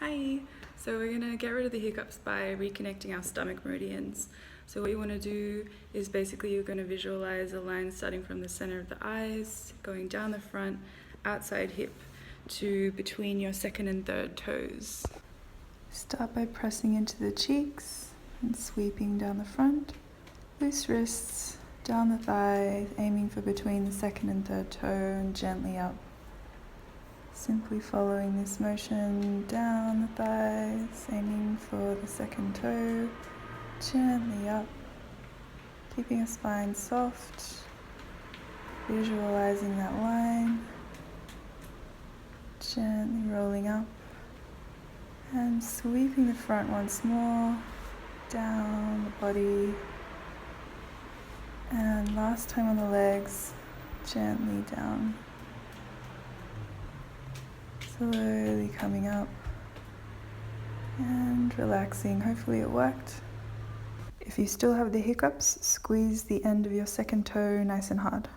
Hi! So we're going to get rid of the hiccups by reconnecting our stomach meridians. So what you want to do is basically you're going to visualize a line starting from the center of the eyes, going down the front, outside hip to between your second and third toes. Start by pressing into the cheeks and sweeping down the front. Loose wrists, down the thigh, aiming for between the second and third toe and gently up. Simply following this motion down the thighs, aiming for the second toe, gently up, keeping a spine soft, visualizing that line, gently rolling up, and sweeping the front once more, down the body, and last time on the legs, gently down. Slowly coming up and relaxing. Hopefully it worked. If you still have the hiccups, squeeze the end of your second toe nice and hard.